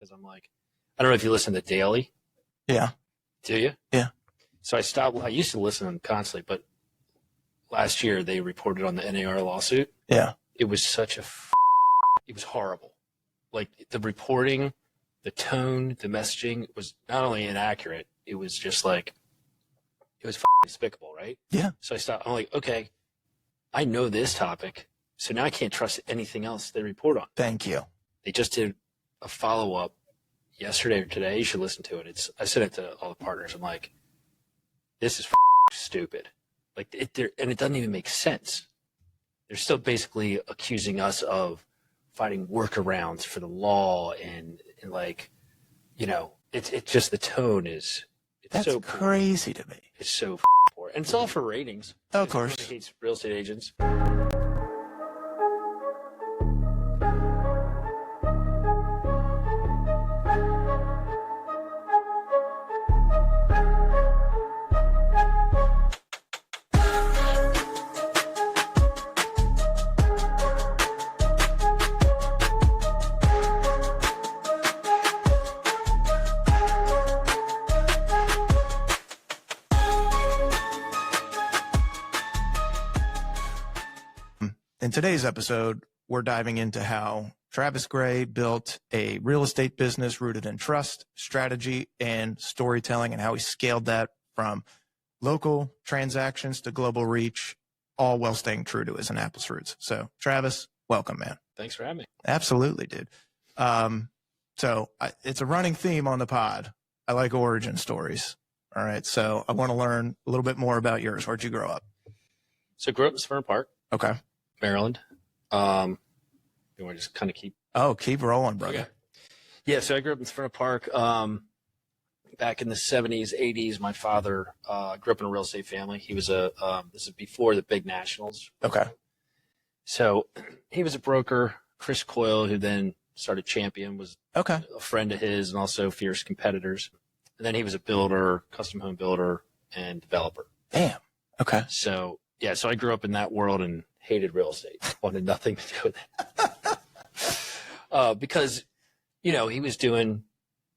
because I'm like, I don't know if you listen to Daily. Yeah. Do you? Yeah. So I stopped. I used to listen to them constantly, but last year they reported on the NAR lawsuit. Yeah. It was such a, it was horrible. Like the reporting, the tone, the messaging was not only inaccurate, it was just like, it was despicable, right? Yeah. So I stopped. I'm like, okay, I know this topic, so now I can't trust anything else they report on. Thank you. They just did a follow-up yesterday or today. You should listen to it. I sent it to all the partners. I'm like, this is stupid. Like and it doesn't even make sense. They're still basically accusing us of finding workarounds for the law and like, you know, it's just the tone is. That's so crazy to me. It's so poor, and it's all for ratings. Of course. Everybody hates real estate agents. In today's episode, we're diving into how Travis Gray built a real estate business rooted in trust, strategy, and storytelling, and how he scaled that from local transactions to global reach, all while staying true to his Annapolis roots. So, Travis, welcome, man. Thanks for having me. Absolutely, dude. It's a running theme on the pod. I like origin stories. All right, so I want to learn a little bit more about yours. Where'd you grow up? So I grew up in Severna Park. Okay. Maryland. You want to just kind of keep rolling, brother. Okay. Yeah, so I grew up in Severna Park. Back in the 70s, 80s, my father grew up in a real estate family. He was this is before the big nationals. Okay. So he was a broker. Chris Coyle, who then started Champion, was a friend of his and also fierce competitors. And then he was a builder, custom home builder, and developer. Damn. Okay. So, yeah, so I grew up in that world and hated real estate. Wanted nothing to do with it. Because, you know, he was doing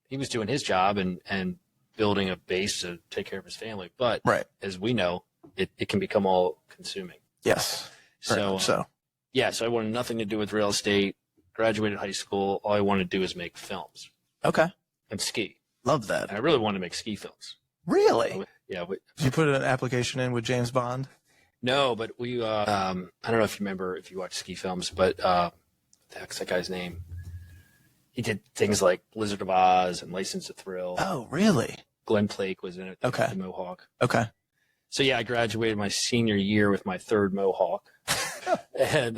his job and building a base to take care of his family. But as we know, it can become all consuming. Yes. So I wanted nothing to do with real estate. Graduated high school. All I wanted to do is make films. Okay. And ski. Love that. And I really wanted to make ski films. Really? Yeah. Did you put an application in with James Bond? No, but we, I don't know if you remember, if you watch ski films, but what the heck's that guy's name? He did things like Blizzard of Oz and License to Thrill. Oh, really? Glenn Plake was in it. Okay. The Mohawk. Okay. So yeah, I graduated my senior year with my third Mohawk and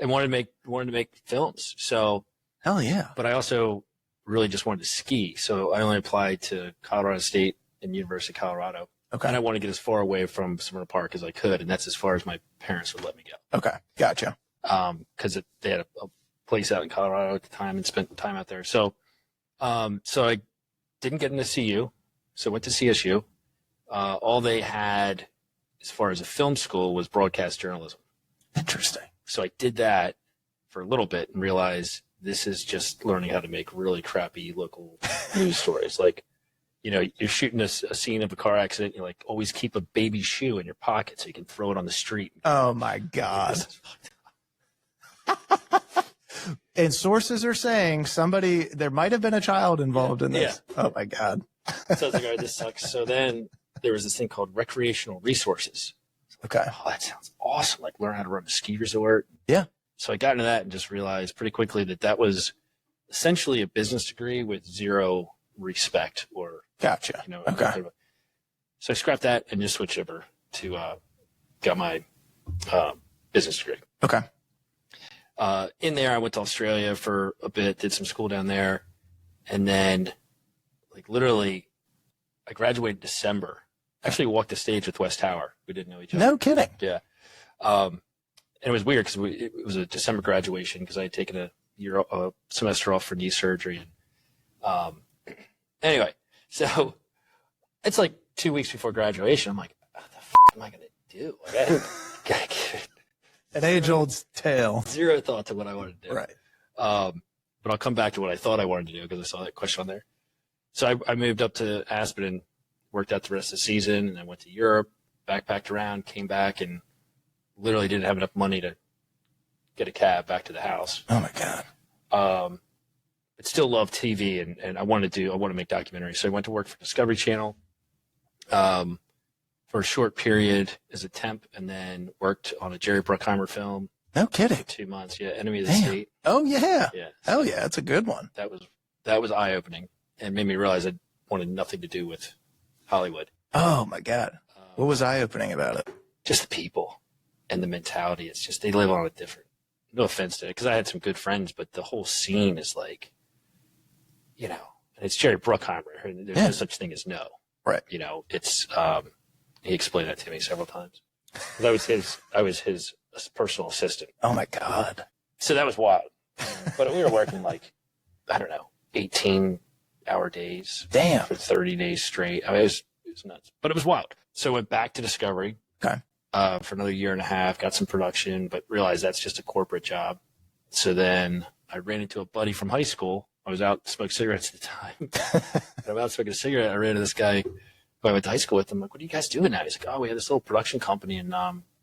wanted to make films. So. Hell yeah. But I also really just wanted to ski. So I only applied to Colorado State and University of Colorado. Okay. And I wanted to get as far away from Severna Park as I could. And that's as far as my parents would let me go. Okay. Gotcha. Because they had a place out in Colorado at the time and spent time out there. So I didn't get into CU. So I went to CSU. All they had as far as a film school was broadcast journalism. Interesting. So I did that for a little bit and realized this is just learning how to make really crappy local news stories. Like, you know, you're shooting a scene of a car accident. You like always keep a baby shoe in your pocket so you can throw it on the street. Oh my God. And sources are saying there might have been a child involved in this. Yeah. Oh my God. So I was like, all right, this sucks. So then there was this thing called recreational resources. Okay. Oh, that sounds awesome. Like learn how to run a ski resort. Yeah. So I got into that and just realized pretty quickly that was essentially a business degree with zero respect or. Gotcha. You know, okay. So I scrapped that and just switched over to got my business degree. Okay. In there, I went to Australia for a bit, did some school down there, and then, like literally, I graduated in December. Actually, walked the stage with West Tower. We didn't know each other. No kidding. Yeah. And it was weird because it was a December graduation because I had taken a semester off for knee surgery. And anyway. So it's like 2 weeks before graduation. I'm like, what the f am I going to do? Like, an age-old tale. Zero thought to what I wanted to do. Right. but I'll come back to what I thought I wanted to do because I saw that question on there. So I moved up to Aspen and worked out the rest of the season, and I went to Europe, backpacked around, came back, and literally didn't have enough money to get a cab back to the house. Oh my God. But still love TV, and I want to make documentaries. So I went to work for Discovery Channel for a short period as a temp, and then worked on a Jerry Bruckheimer film. No kidding. For 2 months, yeah. Enemy of the Damn. State. Oh yeah. Yeah. Hell yeah, that's a good one. That was eye opening, and made me realize I wanted nothing to do with Hollywood. Oh my God. What was eye opening about it? Just the people and the mentality. It's just they live on a different. No offense to it, because I had some good friends, but the whole scene is like, you know, and it's Jerry Bruckheimer, and there's no such thing as no. Right. You know, it's he explained that to me several times. I was his personal assistant. Oh my God. So that was wild. But we were working like, I don't know, 18-hour days. Damn. For 30 days straight. I mean, it was nuts, but it was wild. So I went back to Discovery. Okay. For another year and a half, got some production, but realized that's just a corporate job. So then I ran into a buddy from high school. I was out smoking cigarettes at the time. I'm out smoking a cigarette. I ran into this guy who I went to high school with. I'm like, what are you guys doing now? He's like, oh, we have this little production company. And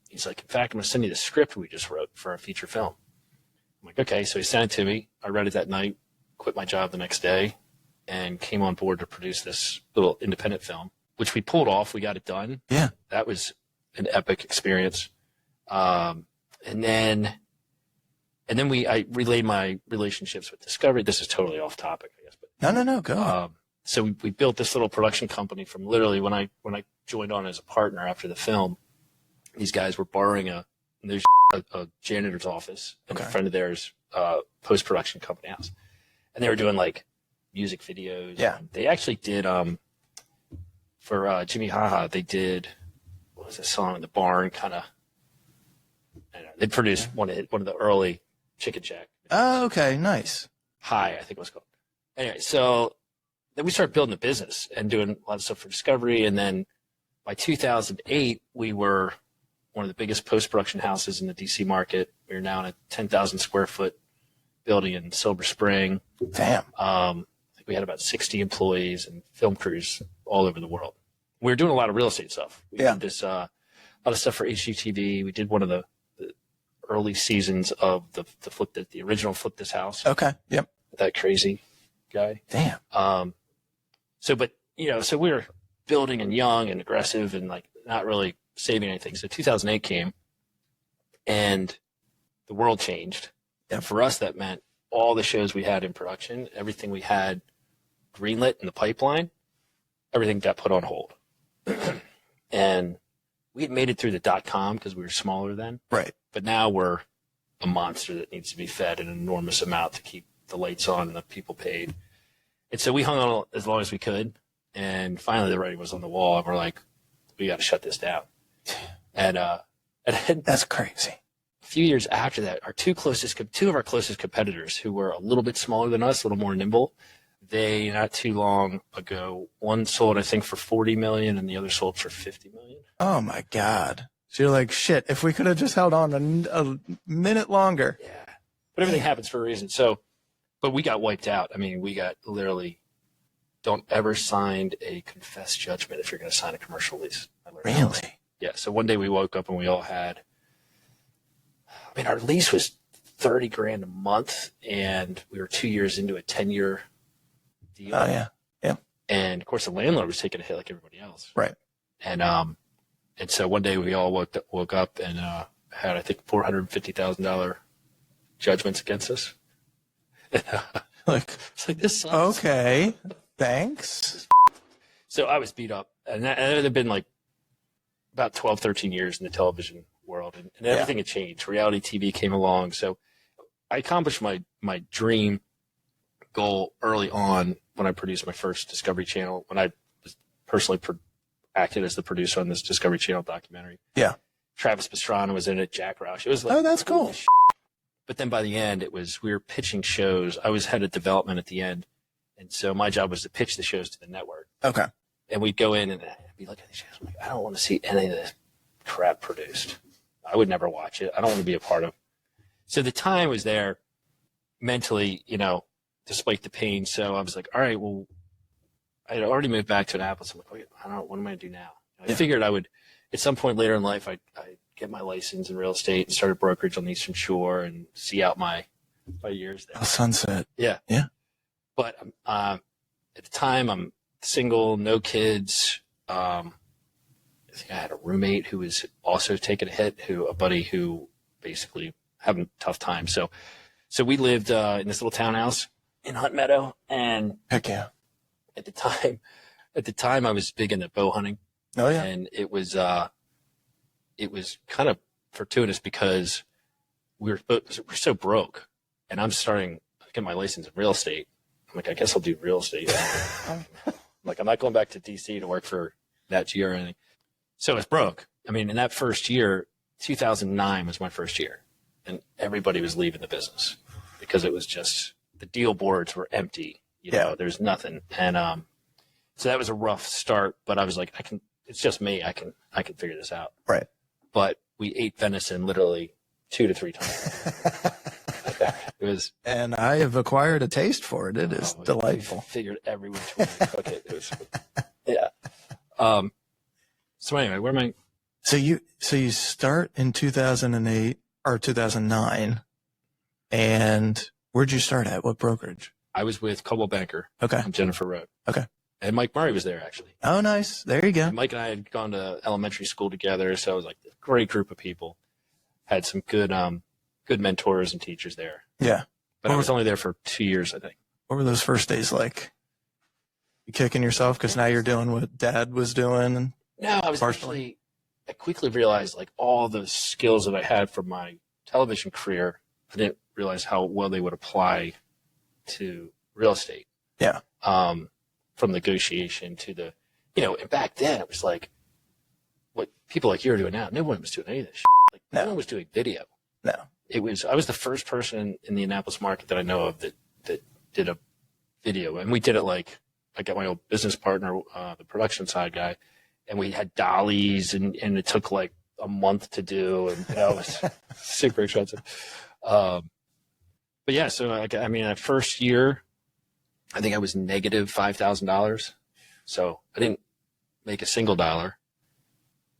he's like, in fact, I'm going to send you the script we just wrote for a feature film. I'm like, okay. So he sent it to me. I read it that night, quit my job the next day, and came on board to produce this little independent film, which we pulled off. We got it done. Yeah. That was an epic experience. And then I relayed my relationships with Discovery. This is totally off topic, I guess. But No, go on. so we built this little production company from literally when I joined on as a partner after the film. These guys were borrowing a janitor's office and a friend of theirs post-production company house, and they were doing like music videos. Yeah. They actually did for Jimmy Haha. They did. What was this song in the barn? Kind of. They produced one of the early Chicken Shack. Oh, okay, nice. High, I think it was called. Anyway, so then we started building a business and doing a lot of stuff for Discovery. And then by 2008, we were one of the biggest post-production houses in the DC market. We were now in a 10,000 square foot building in Silver Spring. Damn. I think we had about 60 employees and film crews all over the world. We were doing a lot of real estate stuff. We did this, a lot of stuff for HGTV. We did one of the early seasons of the original Flip This House. Okay. Yep. That crazy guy. Damn. So we were building and young and aggressive and like not really saving anything. So 2008 came and the world changed. And for us, that meant all the shows we had in production, everything we had greenlit in the pipeline, everything got put on hold. And we had made it through the .com because we were smaller then. Right. But now we're a monster that needs to be fed an enormous amount to keep the lights on and the people paid. And so we hung on as long as we could. And finally the writing was on the wall. And we're like, we got to shut this down. And that's crazy. A few years after that, two of our closest competitors who were a little bit smaller than us, a little more nimble, they not too long ago, one sold, I think, for 40 million and the other sold for 50 million. Oh my God. So you're like, shit, if we could have just held on a minute longer. Yeah. But everything happens for a reason. So, but we got wiped out. I mean, we got literally, don't ever sign a confessed judgment if you're going to sign a commercial lease. Really? Yeah. So one day we woke up and we all had, I mean, our lease was $30,000 a month and we were 2 years into a 10-year deal. Oh yeah. Yeah. And of course the landlord was taking a hit like everybody else. Right. And so one day we all woke up and had, I think, $450,000 judgments against us. Like, it's like, this sucks. Okay, thanks. So I was beat up. And it had been like about 12, 13 years in the television world. And everything had changed. Reality TV came along. So I accomplished my dream goal early on when I produced my first Discovery Channel, when I was personally acted as the producer on this Discovery Channel documentary. Yeah. Travis Pastrana was in it, Jack Roush. It was like, oh, that's cool. But then by the end, we were pitching shows. I was head of development at the end. And so my job was to pitch the shows to the network. Okay. And we'd go in and I'd be looking at these shows. I'm like, I don't want to see any of this crap produced. I would never watch it. I don't want to be a part of it. So the time was there mentally, despite the pain. So I was like, all right, well, I had already moved back to Annapolis. I'm like, wait, I don't know, what am I going to do now? I figured I would, at some point later in life, I'd get my license in real estate and start a brokerage on the Eastern Shore and see out my years there. Oh, Sunset. Yeah. Yeah. But at the time, I'm single, no kids. I think I had a roommate who was also taking a hit, a buddy who basically having a tough time. So we lived in this little townhouse in Hunt Meadow, and Heck yeah. at the time I was big into bow hunting. Oh yeah. And it was kind of fortuitous because we're so broke, and I'm starting to get my license in real estate. I'm like, I guess I'll do real estate. Like, I'm not going back to DC to work for Nat Geo or anything. So it's broke. I mean, in that first year, 2009 was my first year, and everybody was leaving the business because it was just, the deal boards were empty. You know, there's nothing. And so that was a rough start, but I was like, it's just me. I can figure this out. Right. But we ate venison literally 2 to 3 times. It was, and I have acquired a taste for it. It is delightful. Figured every which way to cook it. It was, yeah. So anyway, where am I? So you start in 2008 or 2009, and where'd you start at? What brokerage? I was with Coldwell Banker. Okay. On Jennifer Road. Okay. And Mike Murray was there, actually. Oh, nice. There you go. And Mike and I had gone to elementary school together, so it was like a great group of people. Had some good mentors and teachers there. Yeah. But I was only there for 2 years, I think. What were those first days like? You kicking yourself because now you're doing what Dad was doing? No, I quickly realized, like, all the skills that I had from my television career, I didn't realize how well they would apply to real estate. Yeah. From negotiation to the, and back then it was like what people like you are doing now. No one was doing any of this shit. Like, no one was doing video. No. I was the first person in the Annapolis market that I know of that did a video. And we did it like, I got my old business partner, the production side guy, and we had dollies and it took like a month to do. And, it was super expensive. But yeah, so that first year, I think I was negative $5,000. So I didn't make a single dollar.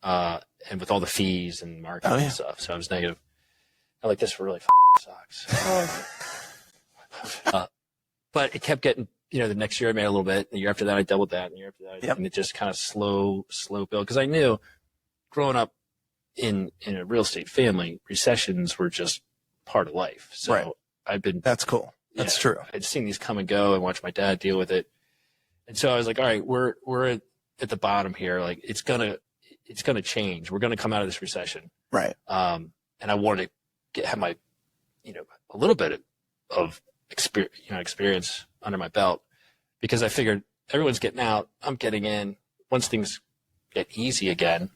And with all the fees and marketing and stuff. So I was negative. I'm like, this really sucks. But it kept getting, the next year I made a little bit. The year after that, I doubled that. And the year after that, and it just kind of slow build. Because I knew growing up in a real estate family, recessions were just part of life. So that's cool. That's true. I'd seen these come and go and watched my dad deal with it. And so I was like, all right, we're at the bottom here. Like, it's going to change. We're going to come out of this recession. Right. And I wanted to have my, a little bit of experience under my belt, because I figured everyone's getting out. I'm getting in. Once things get easy again,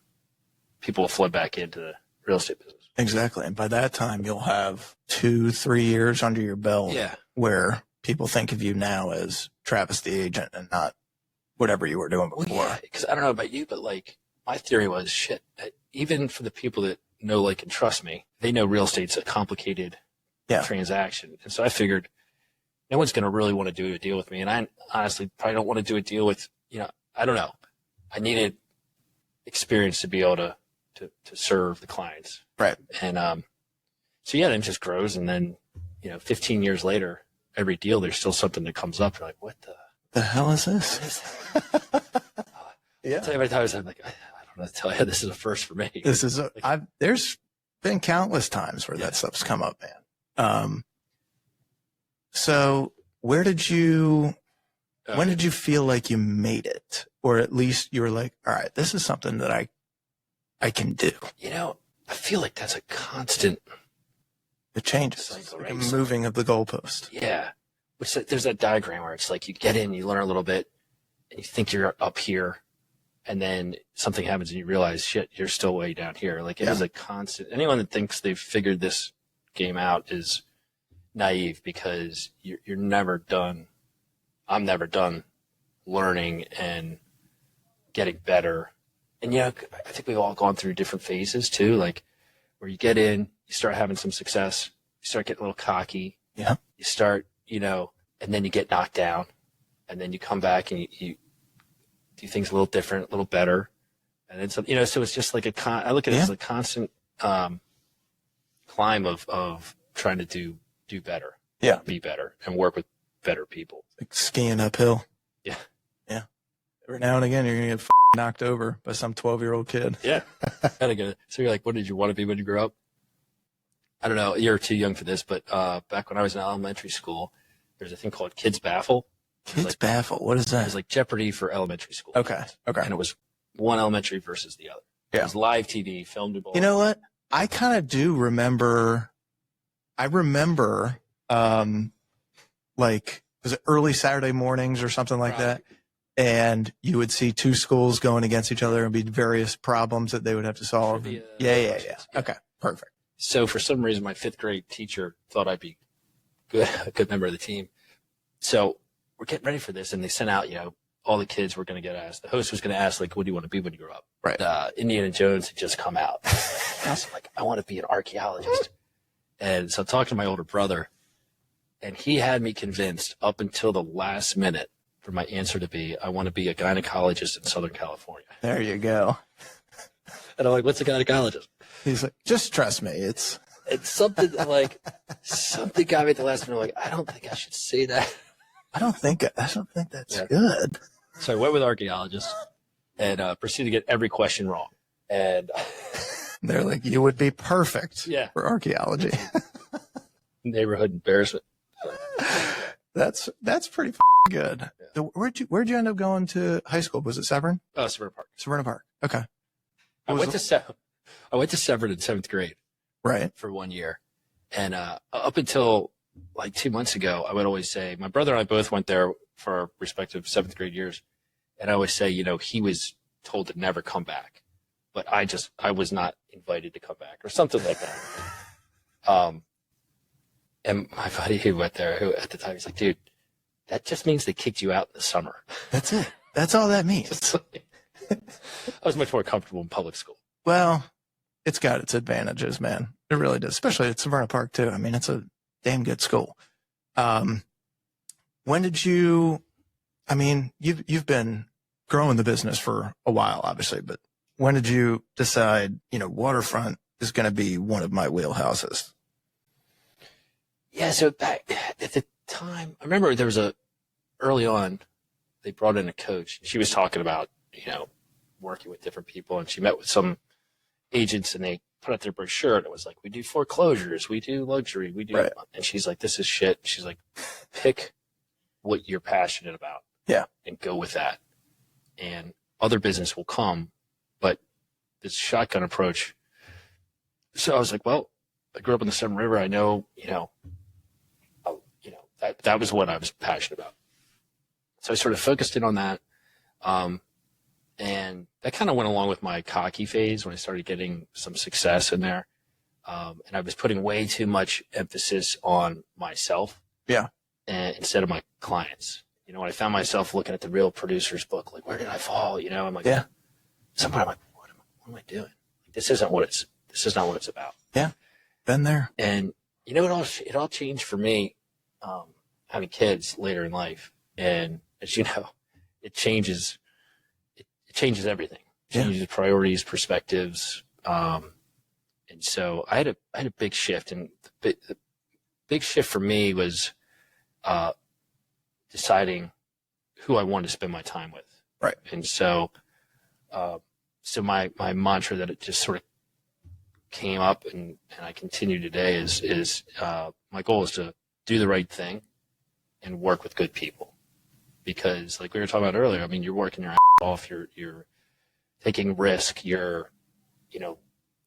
people will flood back into the real estate business. Exactly. And by that time, you'll have 2-3 years under your belt where people think of you now as Travis the agent and not whatever you were doing before. Well, yeah, because I don't know about you, but like, my theory was, shit, even for the people that know, like, and trust me, they know real estate's a complicated transaction. And so I figured no one's going to really want to do a deal with me. And I honestly probably don't want to do a deal with, I don't know. I needed experience to be able to serve the clients. Right. And so, then it just grows. And then, 15 years later, every deal, there's still something that comes up. You're like, what the hell is this? Yeah. I'll tell you about times I'm like, I don't know to tell you, this is a first for me. This is there's been countless times where that stuff's come up, man. So when did you feel like you made it? Or at least you were like, all right, this is something that I can do. I feel like that's a constant. It changes. Cycle, right? Like a moving of the goalpost. Yeah. There's that diagram where it's like you get in, you learn a little bit, and you think you're up here. And then something happens and you realize, shit, you're still way down here. Like, it is a constant. Anyone that thinks they've figured this game out is naive, because you're never done. I'm never done learning and getting better. And, I think we've all gone through different phases too, like where you get in, you start having some success, you start getting a little cocky. Yeah. You start, and then you get knocked down, and then you come back and you do things a little different, a little better. And then some, so it's just like I look at it as a constant climb of trying to do better, be better, and work with better people. Like skiing uphill. Yeah. Yeah. Every now and again, you're going to get knocked over by some 12-year-old kid. Yeah. So you're like, what did you want to be when you grew up? I don't know. You're too young for this, but back when I was in elementary school, there's a thing called Kids Baffle. Kids Baffle? What is that? It was like Jeopardy for elementary school. Okay. And it was one elementary versus the other. Yeah. It was live TV, filmed in. You know what? I kind of do remember. I remember, like, was it early Saturday mornings or something like that? And you would see two schools going against each other and be various problems that they would have to solve. Yeah. Okay, perfect. So for some reason, my 5th grade teacher thought I'd be a good member of the team. So we're getting ready for this, and they sent out, all the kids were going to get asked. The host was going to ask, like, what do you want to be when you grow up? Right. Indiana Jones had just come out. I was like, I want to be an archaeologist. And so I'm talking to my older brother, and he had me convinced up until the last minute for my answer to be, I want to be a gynecologist in Southern California. There you go. And I'm like, what's a gynecologist? He's like, just trust me. It's something like, something got me at the last minute. I'm like, I don't think I should say that. I don't think that's good. So I went with archaeologist and proceeded to get every question wrong. And they're like, you would be perfect for archaeology. Neighborhood embarrassment. That's pretty good. Yeah. Where'd you end up going to high school? Was it Severn? Oh, Severna Park. Severna Park. Okay. I went to Severn in 7th grade. Right. For 1 year. And up until like 2 months ago, I would always say, my brother and I both went there for our respective 7th grade years. And I always say, he was told to never come back, but I was not invited to come back or something like that. And my buddy who went there, who at the time, he's like, dude, that just means they kicked you out in the summer. That's it. That's all that means. I was much more comfortable in public school. Well, it's got its advantages, man. It really does, especially at Severna Park too. I mean, it's a damn good school. When did you've been growing the business for a while, obviously, but when did you decide, waterfront is going to be one of my wheelhouses? Yeah. So back at the time, I remember there was early on, they brought in a coach. She was talking about, working with different people, and she met with some agents, and they put out their brochure, and it was like, we do foreclosures, we do luxury, we do, and she's like, this is shit. She's like, pick what you're passionate about, and go with that, and other business will come, but this shotgun approach. So I was like, well, I grew up in the Severn River. I know, that was what I was passionate about. So I sort of focused in on that, and that kind of went along with my cocky phase when I started getting some success in there. And I was putting way too much emphasis on myself. Yeah. And instead of my clients. When I found myself looking at the real producer's book, like, where did I fall? I'm like, somewhere I'm like, what am I doing? This is not what it's about. Yeah. Been there. And it all changed for me, having kids later in life. And as you know, it changes everything. It changes priorities, perspectives. And so I had a big shift, and the big shift for me was, deciding who I wanted to spend my time with. Right. And so, my mantra that it just sort of came up and I continue today is my goal is to do the right thing and work with good people. Because like we were talking about earlier, I mean, you're working your ass off, you're taking risk, you're,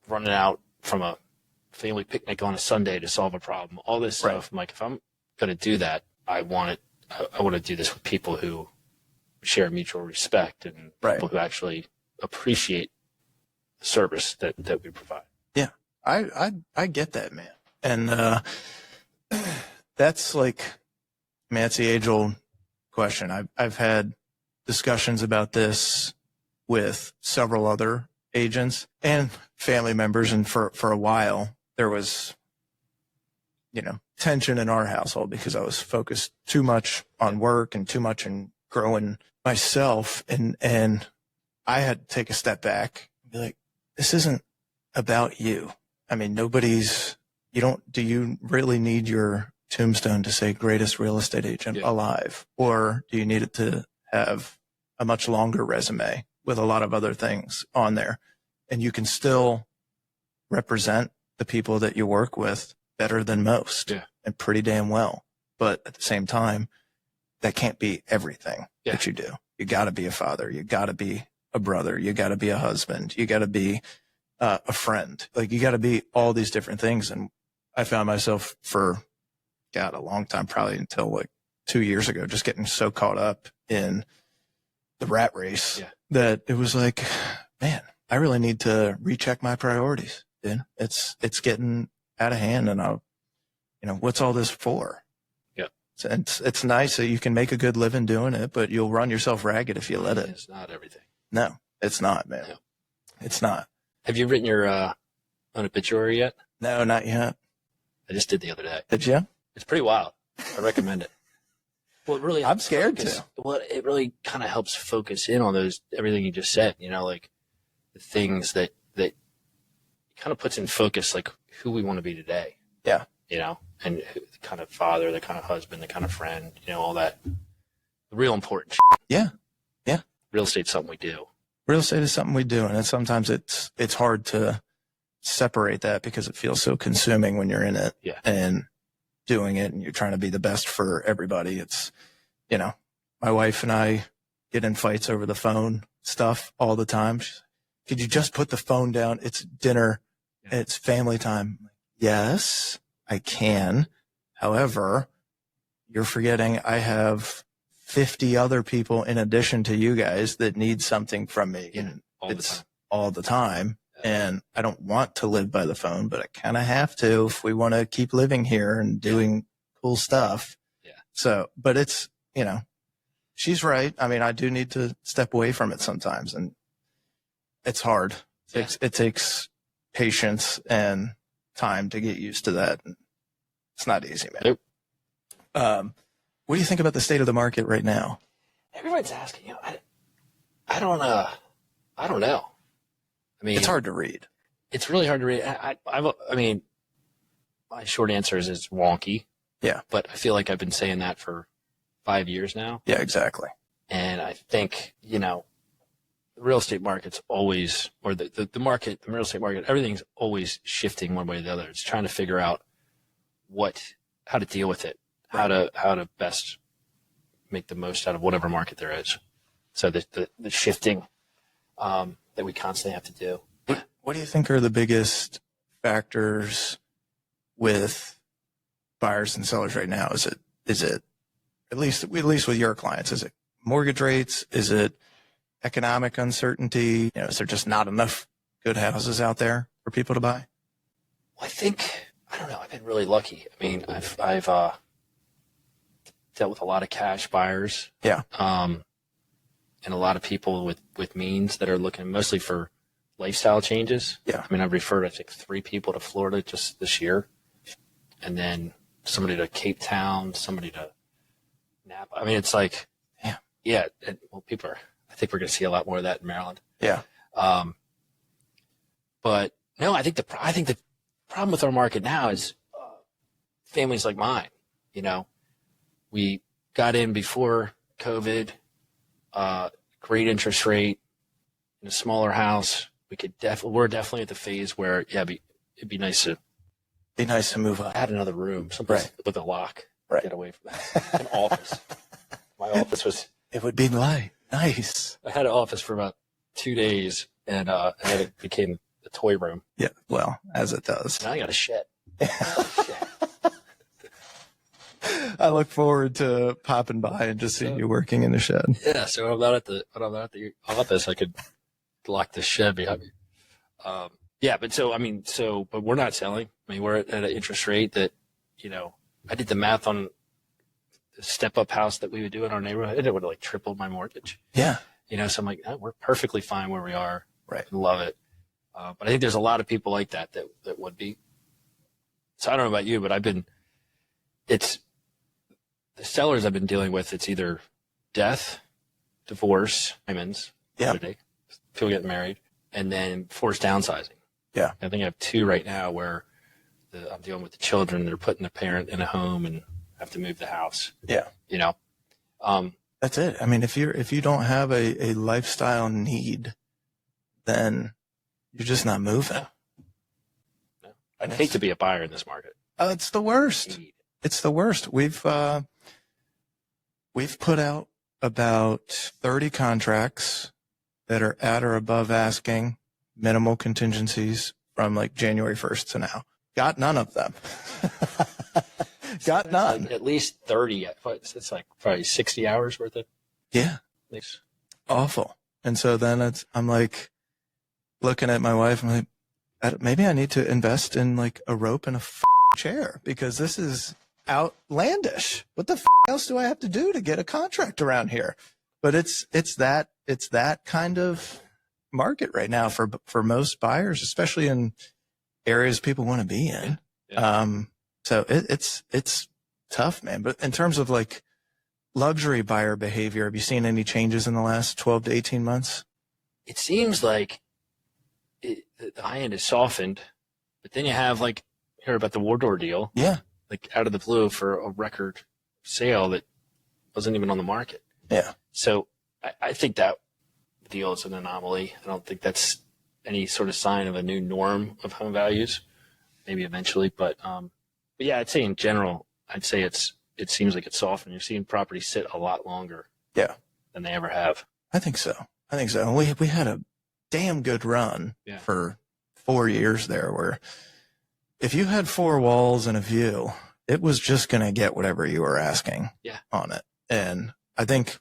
running out from a family picnic on a Sunday to solve a problem, all this stuff. I'm like, if I'm going to do that, I want to do this with people who share mutual respect and people who actually appreciate the service that we provide. Yeah. I get that, man. And, that's like, that's the age old question. I've had discussions about this with several other agents and family members. And for a while there was, tension in our household because I was focused too much on work and too much in growing myself. And I had to take a step back and be like, this isn't about you. I mean, do you really need your tombstone to say greatest real estate agent alive? Or do you need it to have a much longer resume with a lot of other things on there? And you can still represent the people that you work with better than most and pretty damn well. But at the same time, that can't be everything that you do. You got to be a father. You got to be a brother. You got to be a husband. You got to be a friend. Like, you got to be all these different things. And I found myself for, a long time, probably until like 2 years ago, just getting so caught up in the rat race that it was like, man, I really need to recheck my priorities. Dude. It's getting out of hand, and what's all this for? Yeah. It's nice that you can make a good living doing it, but you'll run yourself ragged if you let it. It's not everything. No, it's not, man. No. It's not. Have you written your own obituary yet? No, not yet. I just did the other day. Did you? It's pretty wild. I recommend it. Well, it really, I'm scared to. Well, it really kind of helps focus in on everything you just said, like the things that kind of puts in focus, like who we want to be today. Yeah. And the kind of father, the kind of husband, the kind of friend, all that. The real important shit. Yeah. Yeah. Real estate's something we do. Real estate is something we do. And sometimes it's hard to separate that because it feels so consuming when you're in it. Yeah. And doing it, and you're trying to be the best for everybody. It's, my wife and I get in fights over the phone stuff all the time. She's like, could you just put the phone down? It's dinner. It's family time. Yes, I can. However, you're forgetting I have 50 other people in addition to you guys that need something from me. And all the time. And I don't want to live by the phone, but I kind of have to if we want to keep living here and doing cool stuff. Yeah. So, but it's, she's right. I mean, I do need to step away from it sometimes, and it's hard. It takes patience and time to get used to that. It's not easy, man. Nope. What do you think about the state of the market right now? Everyone's asking, I don't know. I mean, it's hard to read. It's really hard to read. I mean, my short answer is it's wonky. Yeah. But I feel like I've been saying that for 5 years now. Yeah, exactly. And I think, the real estate market's always, or the market, the real estate market, everything's always shifting one way or the other. It's trying to figure out how to deal with it, how to best make the most out of whatever market there is. So the shifting, that we constantly have to do. What do you think are the biggest factors with buyers and sellers right now? Is it at least with your clients? Is it mortgage rates? Is it economic uncertainty? Is there just not enough good houses out there for people to buy? Well, I don't know. I've been really lucky. I mean, I've dealt with a lot of cash buyers. Yeah. And a lot of people with means that are looking mostly for lifestyle changes. Yeah. I mean, I've referred, I think, 3 people to Florida just this year. And then somebody to Cape Town, somebody to Napa. I mean, it's like, I think we're going to see a lot more of that in Maryland. Yeah. But no, I think the problem with our market now is families like mine. We got in before COVID, great interest rate in a smaller house. We're definitely at the phase where, it'd be nice to move up. Add another room, with a lock. Right. Get away from that. An office. My office it would be nice. I had an office for about 2 days, and then it became the toy room. Yeah. Well, as it does. Now I got a shed. I look forward to popping by and just seeing you working in the shed. Yeah. So when I'm not at the office, I could lock the shed behind me. But we're not selling. I mean, we're at an interest rate that, I did the math on the step-up house that we would do in our neighborhood, and it would have tripled my mortgage. Yeah. So I'm like, we're perfectly fine where we are. Right. Love it. But I think there's a lot of people like that would be. So I don't know about you, but I've been it's the sellers I've been dealing with. It's either death, divorce, diamonds, people getting married, and then forced downsizing. Yeah. I think I have 2 right now where I'm dealing with the children. They're putting the parent in a home and have to move the house. Yeah. You know, that's it. I mean, if you don't have a lifestyle need, then you're just not moving. No. I'd hate to be a buyer in this market. It's the worst. It's the worst. We've put out about 30 contracts that are at or above asking, minimal contingencies from like January 1st to now. Got none of them. Got none. Like at least 30. It's like probably 60 hours worth of. Yeah. It's awful. And so then I'm like looking at my wife. I'm like, maybe I need to invest in like a rope and a chair because this is outlandish. What the else do I have to do to get a contract around here? But it's that kind of market right now for most buyers, especially in areas people want to be in. Yeah. So it's tough, man. But in terms of like luxury buyer behavior, have you seen any changes in the last 12 to 18 months? It seems like the high end is softened, but then you have like, hear about the war door deal. Yeah. Like out of the blue for a record sale that wasn't even on the market. Yeah. So I think that deal is an anomaly. I don't think that's any sort of sign of a new norm of home values. Maybe eventually, but yeah, I'd say in general, it seems like it's softened. You're seeing properties sit a lot longer. Yeah. Than they ever have. I think so. And we had a damn good run for 4 years there where if you had 4 walls and a view, it was just going to get whatever you were asking on it. And I think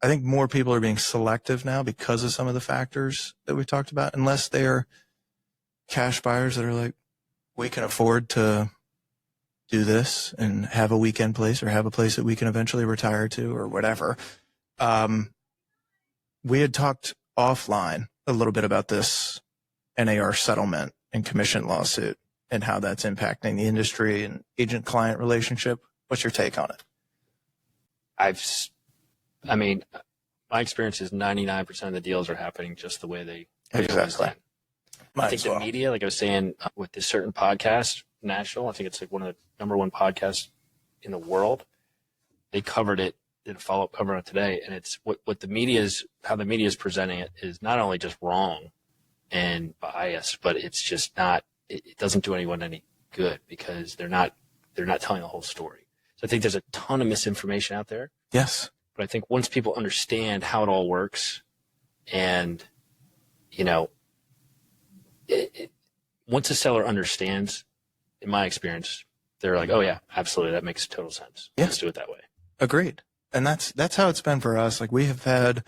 more people are being selective now because of some of the factors that we talked about, unless they're cash buyers that are like, we can afford to do this and have a weekend place or have a place that we can eventually retire to or whatever. We had talked offline a little bit about this NAR settlement and commission lawsuit and how that's impacting the industry and agent-client relationship. What's your take on it? I mean, my experience is 99% of the deals are happening just the way they exactly. I think the media, like I was saying, with this certain podcast, national, I think it's like one of the number 1 podcasts in the world. They covered it, did a follow-up cover on it today, and it's what how the media is presenting it is not only just wrong and biased, but it's just not. It doesn't do anyone any good because they're not telling the whole story. So I think there's a ton of misinformation out there. Yes. But I think once people understand how it all works and, once a seller understands, in my experience, they're like, oh yeah, absolutely. That makes total sense. Yeah. Let's do it that way. Agreed. And that's how it's been for us. Like we have had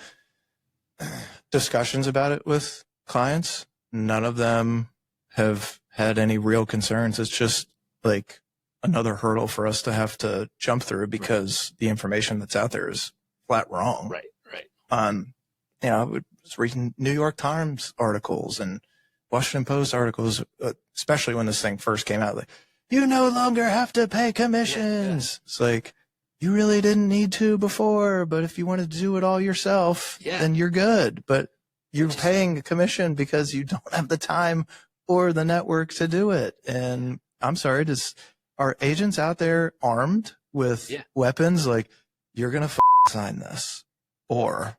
discussions about it with clients. None of them have had any real concerns. It's just like another hurdle for us to have to jump through because the information that's out there is flat wrong. Right. I was reading New York Times articles and Washington Post articles, especially when this thing first came out, like, you no longer have to pay commissions. Yeah. It's like, you really didn't need to before, but if you wanted to do it all yourself, then you're good. But you're paying a commission because you don't have the time or the network to do it. And I'm sorry, are agents out there armed with weapons? Like, you're going to sign this or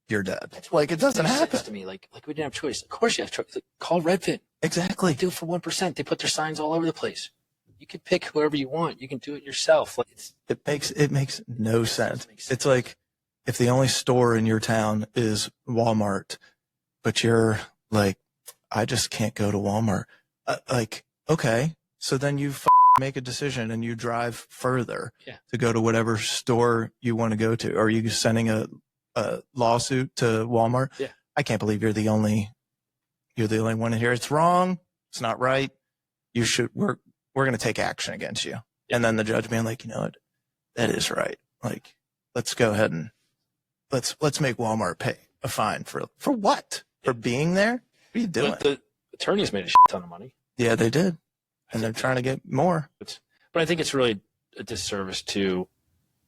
you're dead. That's like, it doesn't happen to me. Like we didn't have choice. Of course you have choice. Like, call Redfin. Exactly. Do it for 1%. They put their signs all over the place. You can pick whoever you want. You can do it yourself. Like it makes no sense. It's like if the only store in your town is Walmart, but you're like, I just can't go to Walmart. Okay. So then you make a decision and you drive further to go to whatever store you want to go to. Are you sending a lawsuit to Walmart? Yeah. I can't believe you're the only one in here. It's wrong. It's not right. We're going to take action against you. And then the judge being like, you know what? That is right. Like, let's go ahead and let's make Walmart pay a fine for what? For being there? What are you doing? The attorneys made a shit ton of money. Yeah, they did. And they're trying to get more. But I think it's really a disservice to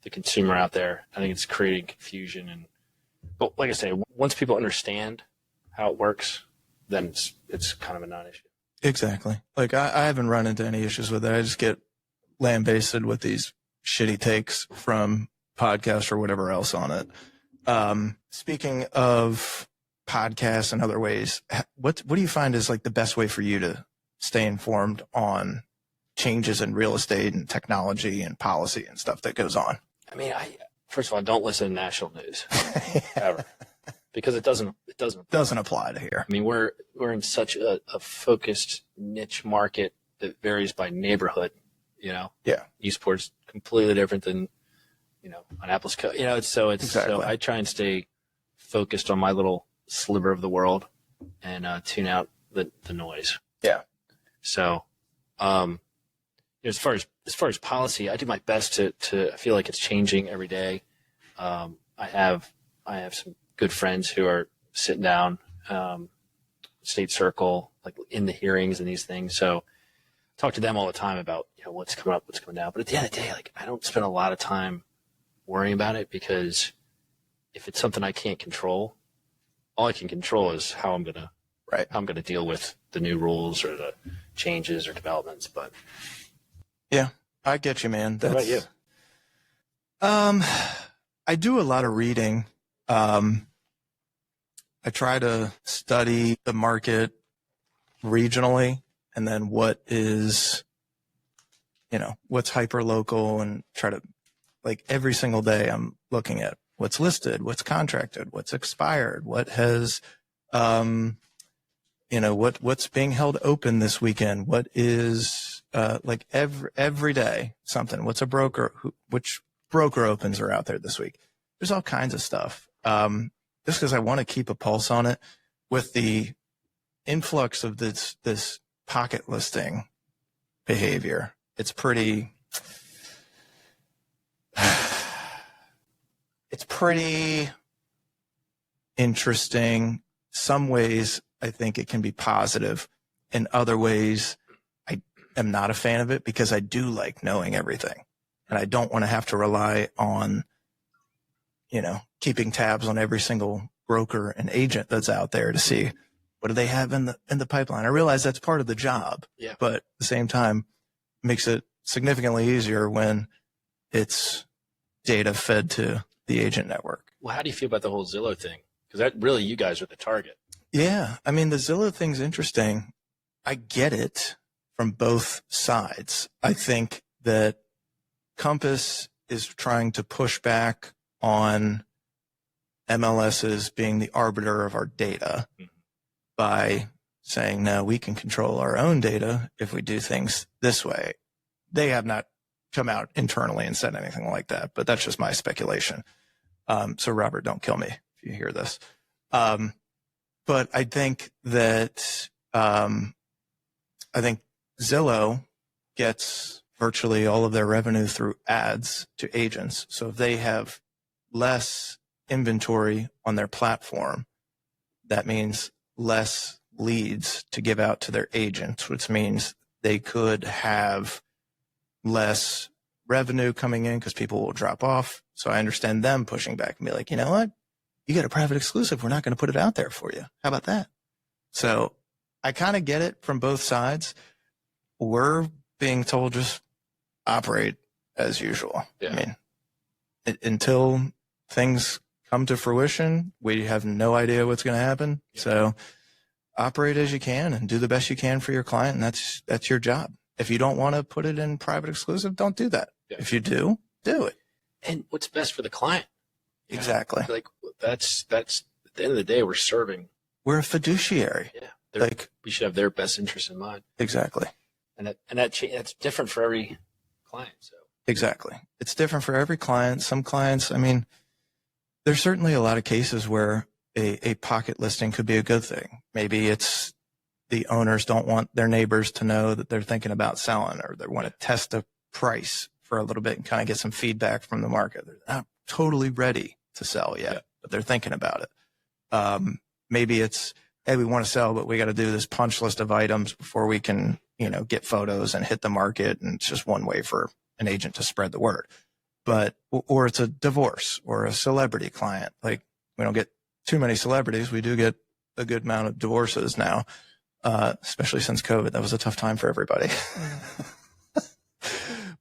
the consumer out there. I think it's creating confusion. But like I say, once people understand how it works, then it's kind of a non-issue. Exactly. Like I haven't run into any issues with it. I just get lambasted with these shitty takes from podcasts or whatever else on it. Speaking of podcasts and other ways, what do you find is like the best way for you to stay informed on changes in real estate and technology and policy and stuff that goes on? I mean, first of all, don't listen to national news ever, because it doesn't apply to here. I mean, we're in such a focused niche market that varies by neighborhood. Yeah. Eastport's completely different than on Apple's Coast. Exactly. So I try and stay focused on my little sliver of the world and tune out the noise. Yeah. So, as far as policy, I do my best to I feel like it's changing every day. I have some good friends who are sitting down, state circle, like in the hearings and these things. So I talk to them all the time about, what's coming up, what's coming down. But at the end of the day, like, I don't spend a lot of time worrying about it, because if it's something I can't control, all I can control is how I'm gonna deal with the new rules or the changes or developments. But yeah, I get you, man. What about you? I do a lot of reading. I try to study the market regionally, and then what is, what's hyper local, and try to, like, every single day I'm looking at what's listed, what's contracted, what's expired, what has, what's being held open this weekend, what is, like every day something, what's a broker, which broker opens are out there this week. There's all kinds of stuff. Just because I want to keep a pulse on it. With the influx of this pocket listing behavior, it's pretty interesting. Some ways I think it can be positive. In other ways, I am not a fan of it, because I do like knowing everything, and I don't want to have to rely on, keeping tabs on every single broker and agent that's out there to see what do they have in the pipeline. I realize that's part of the job, but at the same time, makes it significantly easier when it's data fed to the agent network. Well, how do you feel about the whole Zillow thing? Because that really, you guys are the target. Yeah. I mean, the Zillow thing's interesting. I get it from both sides. I think that Compass is trying to push back on MLSs being the arbiter of our data by saying, no, we can control our own data if we do things this way. They have not come out internally and said anything like that, but that's just my speculation. So Robert, don't kill me if you hear this. But I think that, I think Zillow gets virtually all of their revenue through ads to agents. So if they have less inventory on their platform, that means less leads to give out to their agents, which means they could have less revenue coming in because people will drop off. So I understand them pushing back and be like, you know what? You get a private exclusive. We're not going to put it out there for you. How about that? So I kind of get it from both sides. We're being told just operate as usual. Yeah. I mean, until things come to fruition, we have no idea what's going to happen. Yeah. So operate as you can and do the best you can for your client. And that's your job. If you don't want to put it in private exclusive, don't do that. Yeah. If you do it. And what's best for the client? Exactly. Like that's at the end of the day, we're a fiduciary. Yeah. We should have their best interest in mind. Exactly. And that's different for every client. So exactly. It's different for every client. Some clients, I mean, there's certainly a lot of cases where a pocket listing could be a good thing. Maybe it's the owners don't want their neighbors to know that they're thinking about selling, or they want to test a price for a little bit and kind of get some feedback from the market. They're not totally ready to sell yet, but they're thinking about it. Maybe it's, hey, we want to sell, but we got to do this punch list of items before we can, get photos and hit the market. And it's just one way for an agent to spread the word. But, or it's a divorce or a celebrity client. Like, we don't get too many celebrities. We do get a good amount of divorces now, especially since COVID. That was a tough time for everybody.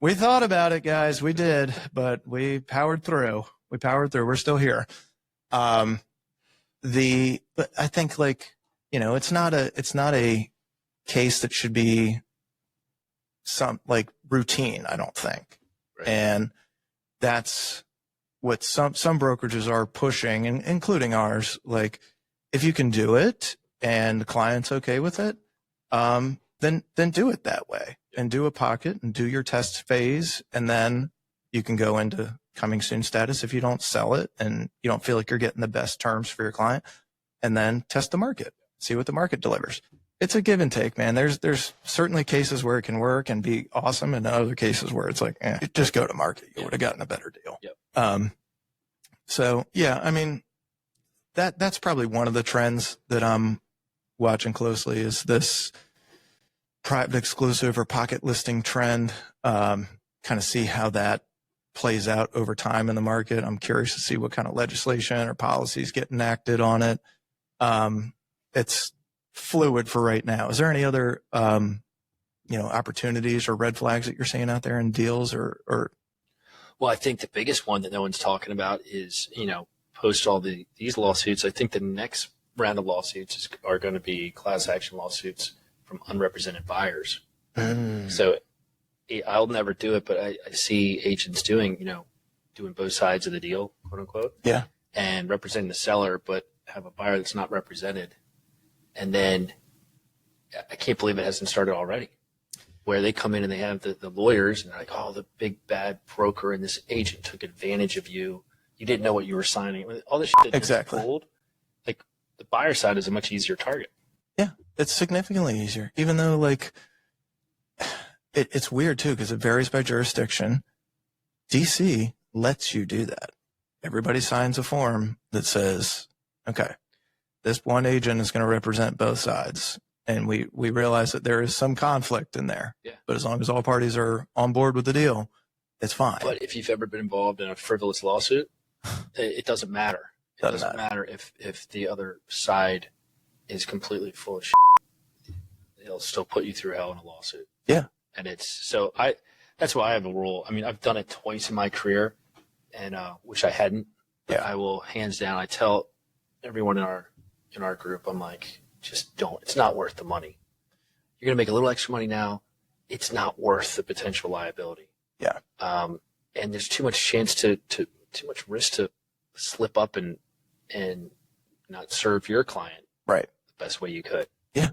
We thought about it, guys. We did, but we powered through. We're still here. But I think, like, you know, it's not a case that should be some like routine, I don't think. Right. And that's what some brokerages are pushing, and including ours. Like, if you can do it and the client's okay with it, then do it that way, and do a pocket and do your test phase. And then you can go into coming soon status if you don't sell it and you don't feel like you're getting the best terms for your client, and then test the market, see what the market delivers. It's a give and take, man. There's certainly cases where it can work and be awesome, and other cases where it's like, just go to market. You would have gotten a better deal. Yep. So yeah, I mean, that's probably one of the trends that I'm watching closely, is this private exclusive or pocket listing trend. Kind of see how that plays out over time in the market. I'm curious to see what kind of legislation or policies get enacted on it. It's fluid for right now. Is there any other, opportunities or red flags that you're seeing out there in deals or? Well, I think the biggest one that no one's talking about is, post all these lawsuits, I think the next round of lawsuits are going to be class action lawsuits from unrepresented buyers. So I'll never do it, but I see agents doing both sides of the deal, quote unquote. Yeah. And representing the seller, but have a buyer that's not represented. And then I can't believe it hasn't started already, where they come in and they have the lawyers and they're like, oh, the big bad broker and this agent took advantage of you. You didn't know what you were signing. All this shit Exactly. Pulled. Like, the buyer side is a much easier target. Yeah, it's significantly easier, even though, like, it's weird too, because it varies by jurisdiction. DC lets you do that. Everybody signs a form that says, okay, this one agent is going to represent both sides. And we realize that there is some conflict in there. Yeah. But as long as all parties are on board with the deal, it's fine. But if you've ever been involved in a frivolous lawsuit, it doesn't matter. It doesn't matter if the other side is completely full of shit. It'll still put you through hell in a lawsuit. Yeah. And that's why I have a rule. I mean, I've done it twice in my career, and wish I hadn't. But I will, hands down, I tell everyone in our group, I'm like, just don't. It's not worth the money. You're going to make a little extra money now. It's not worth the potential liability. Yeah. And there's too much chance too much risk to slip up and not serve your client right the best way you could. Yeah.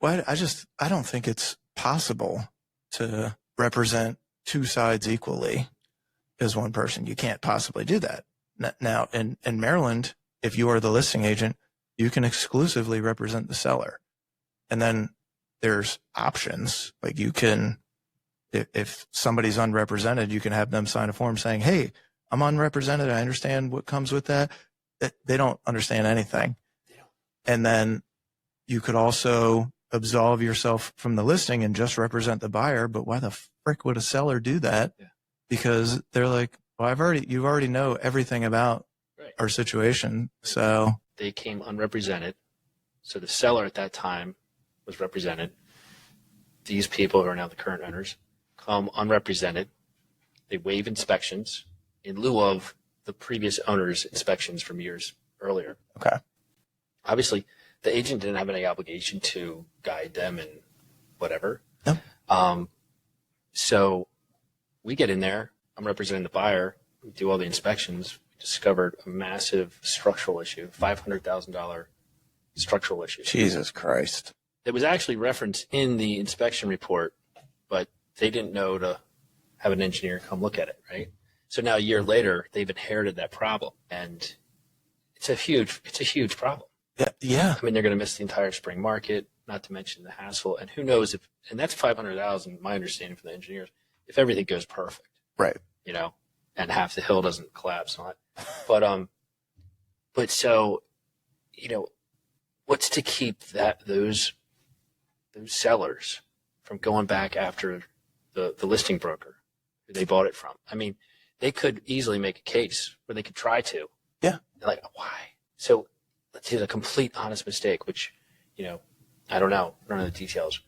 Well, I don't think it's possible to represent two sides equally as one person. You can't possibly do that. Now, in Maryland, if you are the listing agent, you can exclusively represent the seller. And then there's options. Like, you can, if somebody's unrepresented, you can have them sign a form saying, hey, I'm unrepresented. I understand what comes with that. They don't understand anything. And then you could also absolve yourself from the listing and just represent the buyer. But why the frick would a seller do that? Yeah. Because they're like, well, you already know everything about our situation. So they came unrepresented. So the seller at that time was represented. These people who are now the current owners come unrepresented. They waive inspections in lieu of the previous owner's inspections from years earlier. Okay. Obviously, the agent didn't have any obligation to guide them and whatever. No. So we get in there. I'm representing the buyer. We do all the inspections. We discovered a massive structural issue, $500,000 structural issue. Jesus Christ. It was actually referenced in the inspection report, but they didn't know to have an engineer come look at it, right? So now a year later, they've inherited that problem, and it's a huge problem. Yeah. I mean, they're going to miss the entire spring market, not to mention the hassle. And who knows and that's $500,000, my understanding from the engineers, if everything goes perfect. Right. And half the hill doesn't collapse on it. But so, what's to keep those sellers from going back after the listing broker who they bought it from. I mean, they could easily make a case, or they could try to. Yeah. They're like, why? So let's say a complete honest mistake, which, I don't know the details,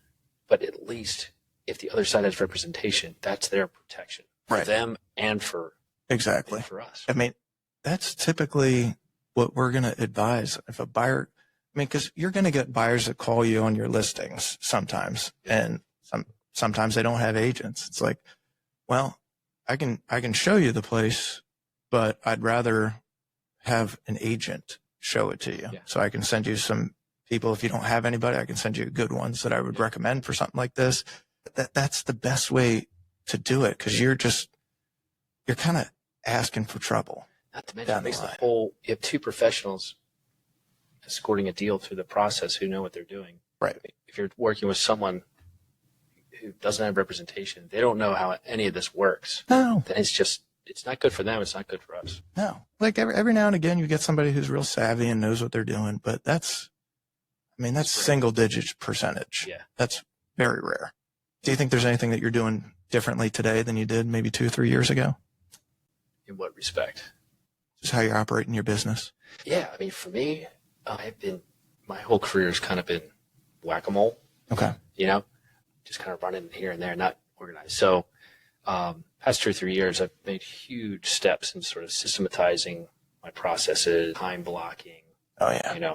but at least if the other side has representation, that's their protection for them and for exactly and for us. I mean, that's typically what we're going to advise if a buyer. I mean, because you're going to get buyers that call you on your listings sometimes, and sometimes they don't have agents. It's like, well, I can show you the place, but I'd rather have an agent show it to you. Yeah. So I can send you some people. If you don't have anybody, I can send you good ones that I would recommend for something like this. That's the best way to do it, because you're kind of asking for trouble. Not to mention, you have two professionals escorting a deal through the process who know what they're doing. Right. If you're working with someone who doesn't have representation, they don't know how any of this works. No. Then it's not good for them. It's not good for us. No. Like every now and again, you get somebody who's real savvy and knows what they're doing, but that's single digit percentage. Yeah. That's very rare. Do you think there's anything that you're doing differently today than you did maybe 2-3 years ago? In what respect? Just how you're operating your business. Yeah. I mean, for me, my whole career has kind of been whack-a-mole. Okay. Just kind of running here and there, not organized. So, past 2 or 3 years, I've made huge steps in sort of systematizing my processes, time blocking. Oh yeah.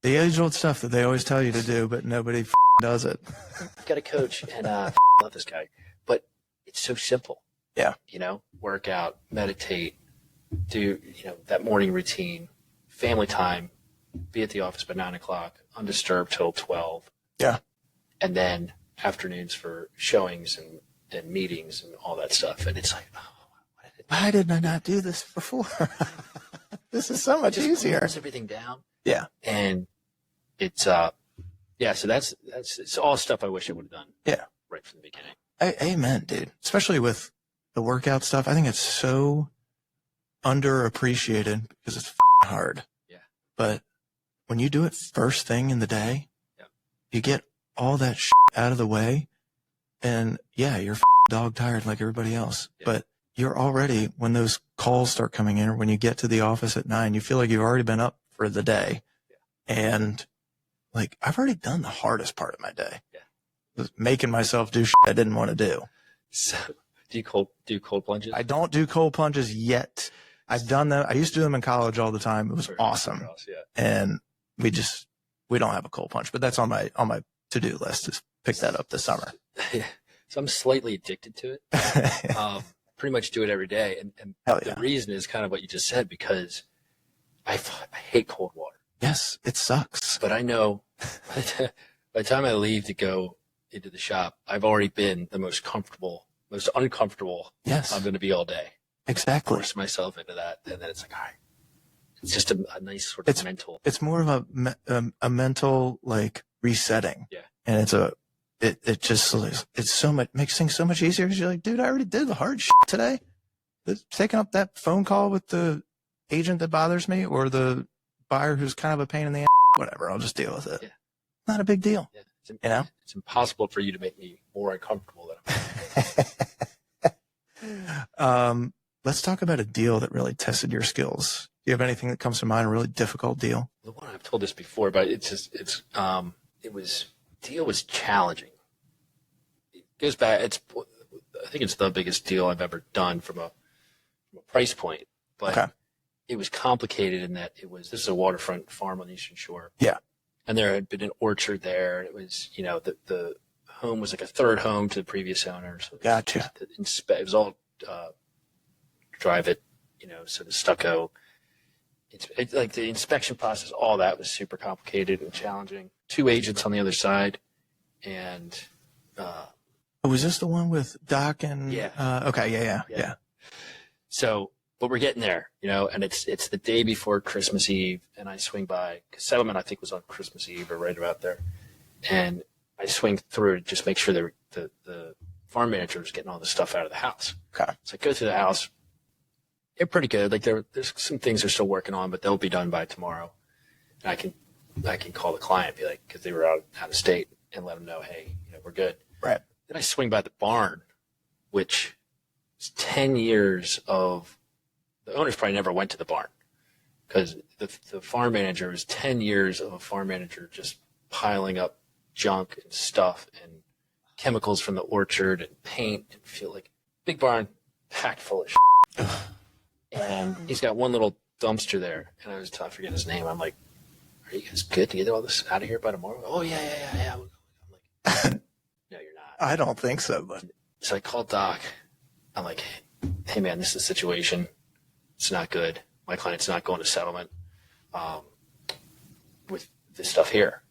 The age-old stuff that they always tell you to do, but nobody does it. I've got a coach, and I love this guy, but it's so simple. Yeah. Work out, meditate, do, that morning routine, family time, be at the office by 9 o'clock, undisturbed till 12. Yeah. And then afternoons for showings and meetings and all that stuff. And it's like, why didn't I not do this before? This is so much easier. Close everything down. Yeah. And it's, so it's all stuff I wish I would have done. Yeah. Right from the beginning. Amen, dude. Especially with the workout stuff. I think it's so underappreciated because it's hard. Yeah. But when you do it first thing in the day, you get all that out of the way, and you're dog tired like everybody else. Yeah. But you're already, when those calls start coming in, or when you get to the office at 9, you feel like you've already been up for the day. Yeah. And like, I've already done the hardest part of my day. Yeah. Was making myself do I didn't want to do. So do you do cold plunges? I don't do cold plunges yet. I've done them. I used to do them in college all the time. It was awesome. And we don't have a cold plunge, but that's on my to-do list to pick that up this summer. Yeah. So I'm slightly addicted to it. Pretty much do it every day. And the reason is kind of what you just said, because I hate cold water. Yes, it sucks. But I know by the time I leave to go into the shop, I've already been the most uncomfortable I'm going to be all day. Exactly. Force myself into that. And then it's like, all right. It's just a nice sort of mental. It's more of a mental like resetting. Yeah. And it's so much, makes things so much easier, because you're like, dude, I already did the hard shit today. Taking up that phone call with the agent that bothers me, or the buyer who's kind of a pain in the ass, whatever, I'll just deal with it. Yeah. Not a big deal. Yeah. It's impossible for you to make me more uncomfortable than I'm let's talk about a deal that really tested your skills. Do you have anything that comes to mind, a really difficult deal? The one I've told this before, but deal was challenging. It goes back. I think it's the biggest deal I've ever done from a price point, but it was complicated in that this is a waterfront farm on the Eastern Shore. Yeah. And there had been an orchard there, and it was, the home was like a third home to the previous owners. Gotcha. It was all drive it, sort of stucco. It's like the inspection process, all that was super complicated and challenging. 2 agents on the other side, and was this the one with Doc and? Yeah. Okay. Yeah. So, but we're getting there, and it's the day before Christmas Eve, and I swing by, because settlement I think was on Christmas Eve or right about there, and I swing through to just make sure the farm manager is getting all the stuff out of the house. Okay. So I go through the house. They're pretty good. Like there's some things they're still working on, but they'll be done by tomorrow. And I can call the client, be like, because they were out of state, and let them know, hey, we're good. Right. Then I swing by the barn, which is 10 years of, the owners probably never went to the barn because the farm manager was 10 years of a farm manager just piling up junk and stuff and chemicals from the orchard and paint and feel like big barn packed full of shit. And he's got one little dumpster there. And I forget his name. I'm like, are you guys good to get all this out of here by tomorrow? Oh, yeah. I'm like, no, you're not. I don't think so, but. So I called Doc. I'm like, hey, man, this is the situation. It's not good. My client's not going to settlement with this stuff here.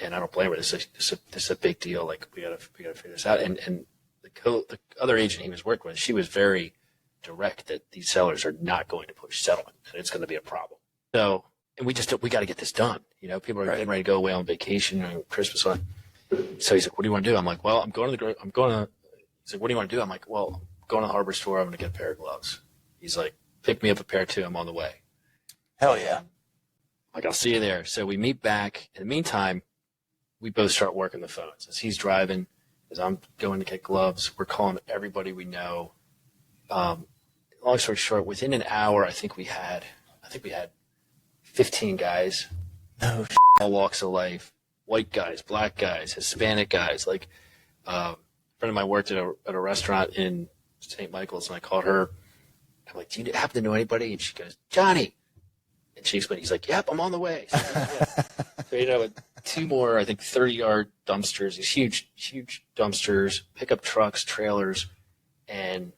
And I don't blame her. This is a big deal. Like, we gotta figure this out. And the other agent he was working with, she was very direct that these sellers are not going to push settlement and it's going to be a problem. So, and we got to get this done. You know, people are getting ready to go away on vacation or Christmas. So he's like, what do you want to do? I'm like, well, he's like, what do you want to do? I'm like, well, I'm going to the hardware store. I'm going to get a pair of gloves. He's like, pick me up a pair too. I'm on the way. Hell yeah. Like, I'll see you there. So we meet back. In the meantime, we both start working the phones. As he's driving, as I'm going to get gloves, we're calling everybody we know. Long story short, within an hour, I think we had 15 guys. No all walks of life. White guys, black guys, Hispanic guys. Like, a friend of mine worked at a restaurant in St. Michael's, and I called her. I'm like, do you happen to know anybody? And she goes, Johnny. And she explained, he's like, yep, I'm on the way. So, you know, 2 more, I think, 30-yard dumpsters, these huge dumpsters, pickup trucks, trailers. And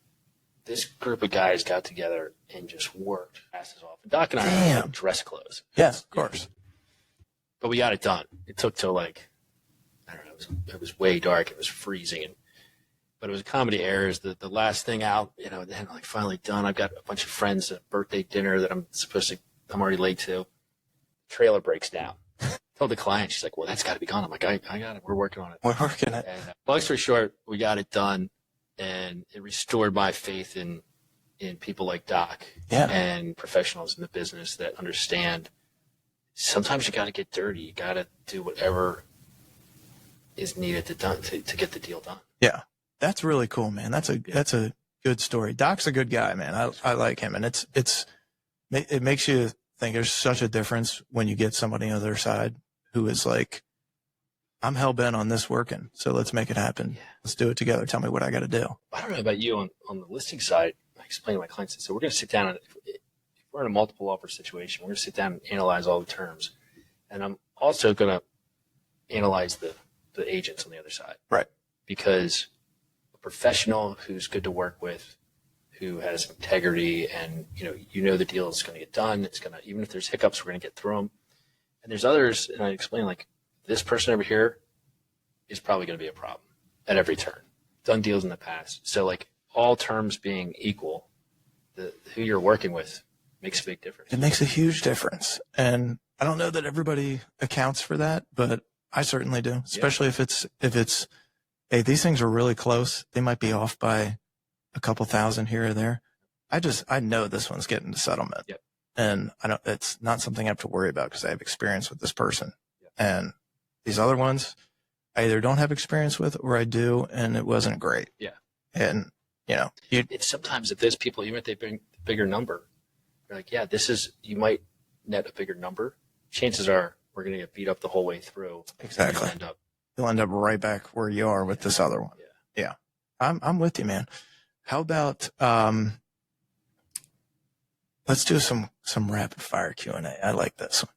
this group of guys got together and just worked asses off. And Doc and I had dress clothes. Yes, of course. But we got it done. It took till like, I don't know, it was way dark. It was freezing. But it was a comedy errors. The last thing out, you know, then like finally done. I've got a bunch of friends at a birthday dinner that I'm already late to. Trailer breaks down. Told the client, she's like, well, that's got to be gone. I'm like, I got it. We're working on it. We're working it. And long story short, we got it done. And it restored my faith in people like Doc and professionals in the business that understand sometimes you got to get dirty. You got to do whatever is needed to get the deal done. Yeah. That's really cool, man. That's a good story. Doc's a good guy, man. I like him. And it makes you think there's such a difference when you get somebody on the other side who is like, I'm hell bent on this working. So let's make it happen. Yeah. Let's do it together. Tell me what I got to do. I don't know about you on the listing side. I explain to my clients, so we're going to sit down and if we're in a multiple offer situation, we're going to sit down and analyze all the terms. And I'm also going to analyze the agents on the other side. Right. Because a professional who's good to work with, who has integrity and, you know the deal is going to get done. It's going to, even if there's hiccups, we're going to get through them. And there's others, and I explain, like, this person over here is probably going to be a problem at every turn. Done deals in the past. So, like, all terms being equal, who you're working with makes a big difference. It makes a huge difference. And I don't know that everybody accounts for that, but I certainly do, especially if it's, hey, these things are really close. They might be off by a couple thousand here or there. I know this one's getting to settlement. Yep. And it's not something I have to worry about because I have experience with this person. Yep. And these other ones, I either don't have experience with or I do, and it wasn't great. Yeah. And, it's sometimes if there's people, even if they bring a bigger number, you're like, yeah, you might net a bigger number. Chances are we're going to get beat up the whole way through. Exactly. You'll end up right back where you are with this other one. Yeah. I'm with you, man. How about, let's do some rapid fire Q&A. I like this one.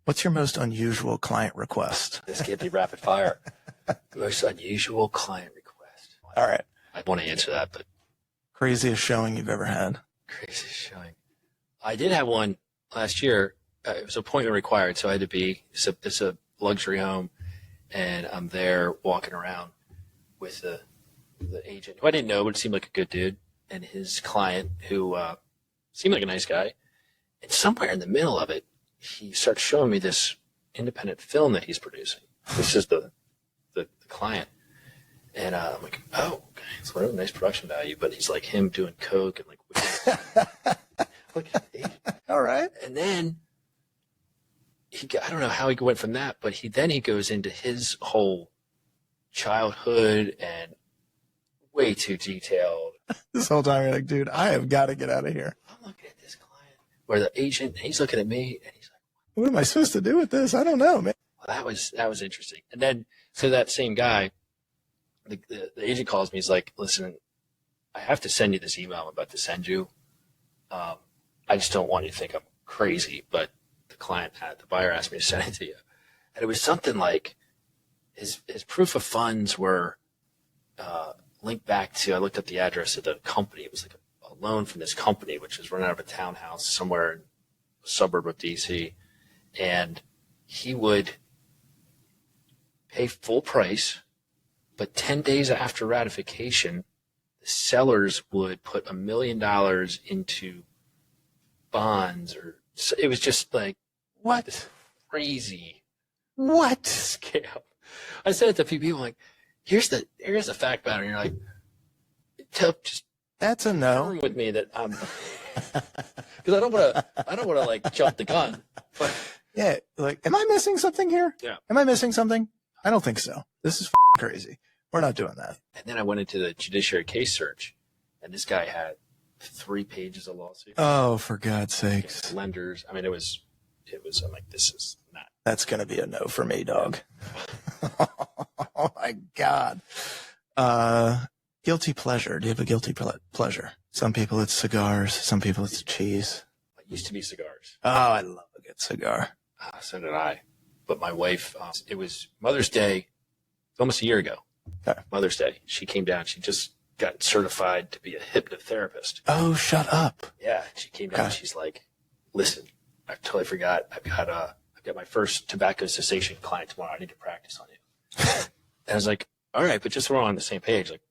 What's your most unusual client request? This can't be rapid fire. Most unusual client request. All right. I want to answer that, but. Craziest showing you've ever had? Craziest showing. I did have one last year. It was appointment required, so I had to be, it's a luxury home, and I'm there walking around with the agent, who I didn't know, but seemed like a good dude, and his client, who seemed like a nice guy. And somewhere in the middle of it, he starts showing me this independent film that he's producing. This is the client. And I'm like, oh, okay, it's a nice production value, but he's like him doing coke and like, all right. And then I don't know how he went from that, but he goes into his whole childhood and way too detailed. This whole time you're like, dude, I have got to get out of here. I'm looking at this client, where the agent, he's looking at me, and he's like, What am I supposed to do with this? I don't know, man. well, that was interesting. And then, so that same guy, the agent calls me, he's like, listen, I have to send you this email I'm about to send you. I just don't want you to think I'm crazy, but the buyer asked me to send it to you. And it was something like his proof of funds were linked back to, I looked up the address of the company. It was like a loan from this company, which was run out of a townhouse somewhere in a suburb of DC. And he would pay full price, but 10 days after ratification, the sellers would put $1 million into bonds, or it was just like What? crazy What? scam. I said it to a few people, like, here's the fact pattern. You're like, just That's a no. confirm with me that I'm, because I don't want to like jump the gun. But Yeah. Like, am I missing something here? Yeah. Am I missing something? I don't think so. This is crazy. We're not doing that. and then I went into the judiciary case search, and this guy had 3 pages of lawsuits. Oh, for God's sakes. Lenders. I mean, it was. I'm like, this is not. That's going to be a no for me, dog. Oh, my God. Guilty pleasure. Do you have a guilty pleasure? Some people it's cigars. Some people it's cheese. It used to be cigars. Oh, I love a good cigar. So did I. But my wife, it was Mother's Day, almost a year ago. Okay. Mother's Day. She came down. She just got certified to be a hypnotherapist. Oh, shut up. Yeah. She came down. Okay. She's like, listen, I totally forgot. I've got my first tobacco cessation client tomorrow. I need to practice on you. And I was like, all right, but just so we're on the same page, like,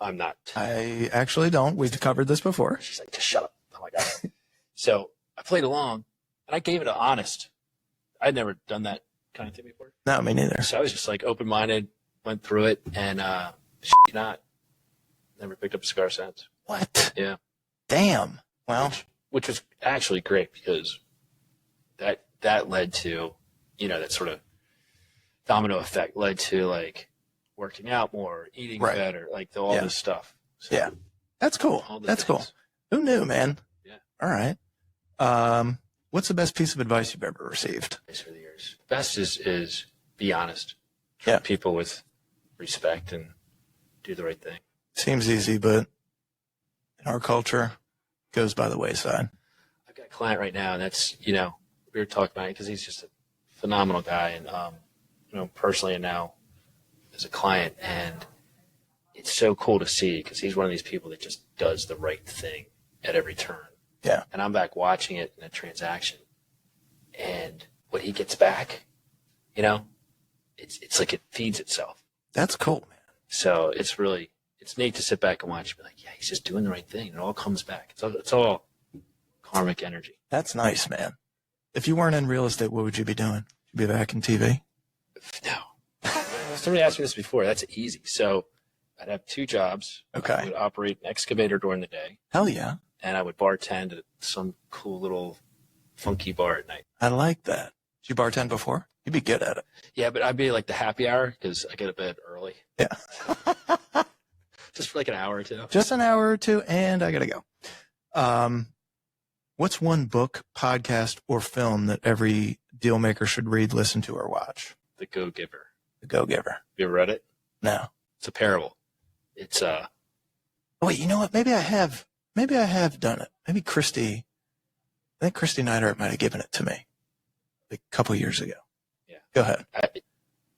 I'm not. I actually don't. We've covered this before. She's like, just shut up. I'm like, all right. So I played along, and I gave it an honest. I'd never done that kind of thing before. No, me neither. So I was just like open-minded, went through it, and not. Never picked up a cigar since. What? Yeah. Damn. Well, Which was actually great, because that led to, that sort of domino effect led to like working out more, eating Right. better, like all Yeah. this stuff. So, yeah. That's cool. all the That's cool. things. Who knew, man? Yeah. All right. What's the best piece of advice you've ever received? For the years. Best is be honest. Treat Yeah. people with respect and do the right thing. Seems easy, but in our culture, goes by the wayside. I've got a client right now, and that's, we were talking about it because he's just a phenomenal guy, and, personally and now as a client, and it's so cool to see because he's one of these people that just does the right thing at every turn. Yeah. And I'm back watching it in a transaction, and what he gets back, it's like it feeds itself. That's cool, man. So it's neat to sit back and watch and be like, yeah, he's just doing the right thing. It all comes back. It's all karmic energy. That's nice, man. If you weren't in real estate, what would you be doing? You'd be back in TV? No. Somebody asked me this before. That's easy. So I'd have 2 jobs. Okay. I would operate an excavator during the day, Hell yeah. and I would bartend at some cool little funky bar at night. I like that. Did you bartend before? You'd be good at it. Yeah, but I'd be like the happy hour because I get to bed early. Yeah. Just for like an hour or two. Just an hour or two, and I got to go. What's one book, podcast, or film that every deal maker should read, listen to, or watch? The Go-Giver. The Go-Giver. You ever read it? No. It's a parable. It's Oh, wait, you know what? Maybe I have done it. Maybe I think Christy Neidhart might have given it to me like a couple years ago. Yeah. Go ahead.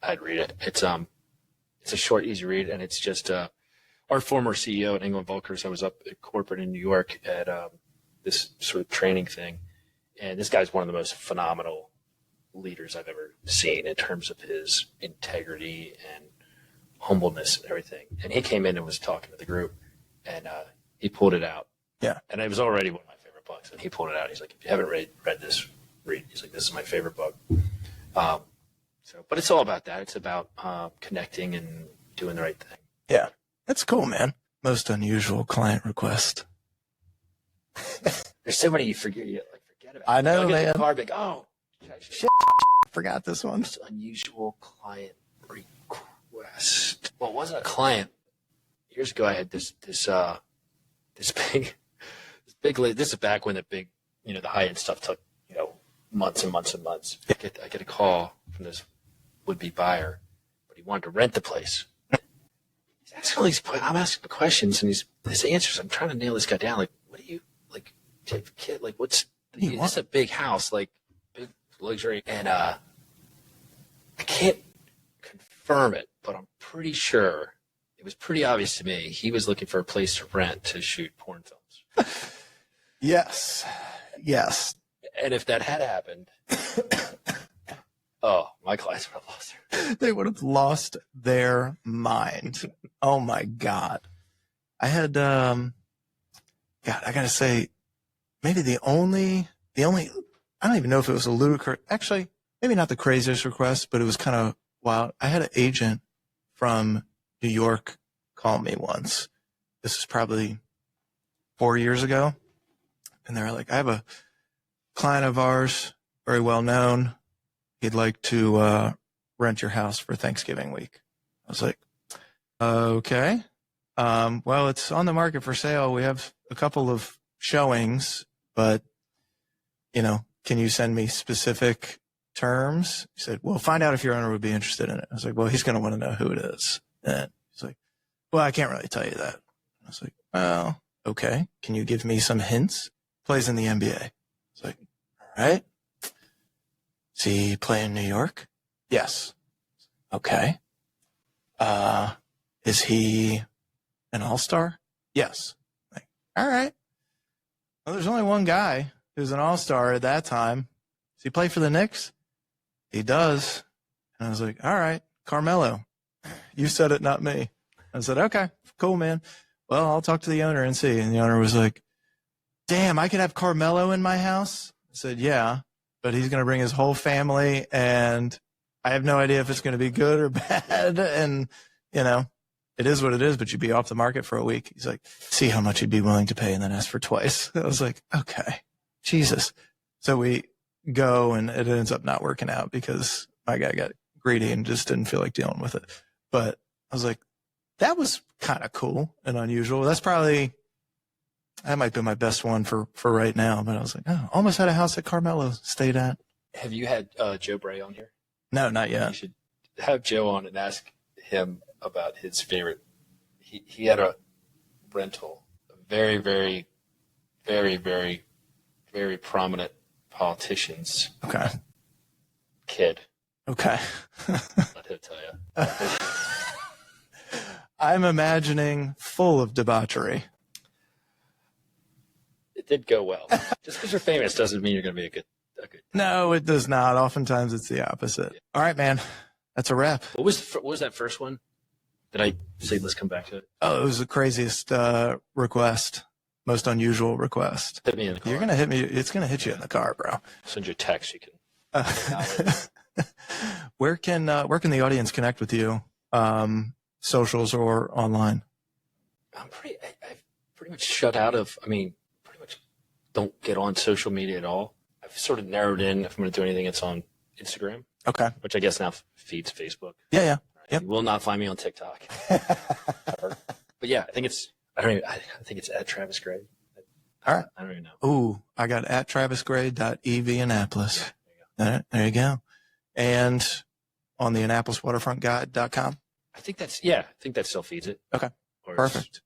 I'd read it. It's a short, easy read, and it's just our former CEO at Engel Völkers. I was up at corporate in New York at this sort of training thing, and this guy's one of the most phenomenal leaders I've ever seen in terms of his integrity and humbleness and everything. And he came in and was talking to the group, and he pulled it out. Yeah. And it was already one of my favorite books. And he pulled it out. He's like, if you haven't read this, read. He's like, this is my favorite book. But it's all about that. It's about connecting and doing the right thing. Yeah. That's cool, man. Most unusual client request. There's so many you forget about. I know, I'll get man. the card back. Oh, Shit. Forgot this one. most unusual client request. Well, it wasn't a client. years ago, I had this big, this is back when the big, the high-end stuff took, months and months and months. I get a call from this would-be buyer, but he wanted to rent the place. He's asking all these, I'm asking the questions, and his answers, I'm trying to nail this guy down. Like, what do you, like, type of kid, like, it's a big house, like, big luxury, and I can't confirm it, but I'm pretty sure it was pretty obvious to me he was looking for a place to rent to shoot porn films. Yes. And if that had happened, oh, my clients would have lost They would have lost their mind. Oh my God. I had, I gotta say, maybe the only, I don't even know if it was a ludicrous, actually, maybe not the craziest request, but it was kind of wild. I had an agent from New York call me once. This is probably 4 years ago. And they're like, I have a client of ours, very well known. He'd like to rent your house for Thanksgiving week. I was like, okay. Well, it's on the market for sale. We have a couple of showings, but, can you send me specific terms? He said, well, find out if your owner would be interested in it. I was like, well, he's going to want to know who it is. And he's like, well, I can't really tell you that. I was like, well, okay. Can you give me some hints? Plays in the NBA. I was like, all right. Does he play in New York? Yes. Okay. Is he an all-star? Yes. Like, all right. Well, there's only one guy who's an all-star at that time. Does he play for the Knicks? He does. And I was like, all right, Carmelo. You said it, not me. I said, okay, cool, man. Well, I'll talk to the owner and see. And the owner was like, damn, I could have Carmelo in my house? I said, yeah, but he's going to bring his whole family, and I have no idea if it's going to be good or bad. And, it is what it is, but you'd be off the market for a week. He's like, see how much you'd be willing to pay, and then ask for twice. I was like, okay, Jesus. So we go, and it ends up not working out because my guy got greedy and just didn't feel like dealing with it. But I was like, that was kind of cool and unusual. That might be my best one for right now. But I was like, oh, almost had a house that Carmelo stayed at. Have you had Joe Bray on here? No, not yet. You should have Joe on and ask him about his favorite. He had a rental, a very, very, very, very, very prominent politician's kid. Okay. Let him tell you. I'm imagining full of debauchery. It did go well. Just because you're famous doesn't mean you're going to be a good. No, it does not. Oftentimes it's the opposite. Yeah. All right, man. That's a wrap. What was that first one? Did I say let's come back to it? Oh, it was the craziest request. Most unusual request. Hit me in the car. You're going to hit me. It's going to hit you in the car, bro. Send you a text. You can. Where can the audience connect with you? Socials or online? I've pretty much shut out of, pretty much don't get on social media at all. I've sort of narrowed in if I'm going to do anything, it's on Instagram. Okay. Which I guess now feeds Facebook. Yeah. Yep. You will not find me on TikTok. But yeah, I think it's at Travis Gray. All right. I don't even know. Ooh, I got at travisgray.ev Annapolis. There you go. And on the AnnapolisWaterfrontGuide.com. I think that still feeds it. Okay. Perfect.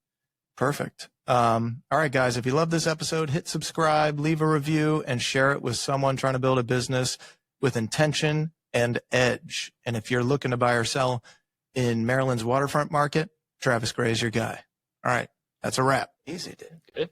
All right, guys, if you love this episode, hit subscribe, leave a review, and share it with someone trying to build a business with intention and edge. And if you're looking to buy or sell in Maryland's waterfront market, Travis Gray is your guy. All right. That's a wrap. Easy, dude. Good.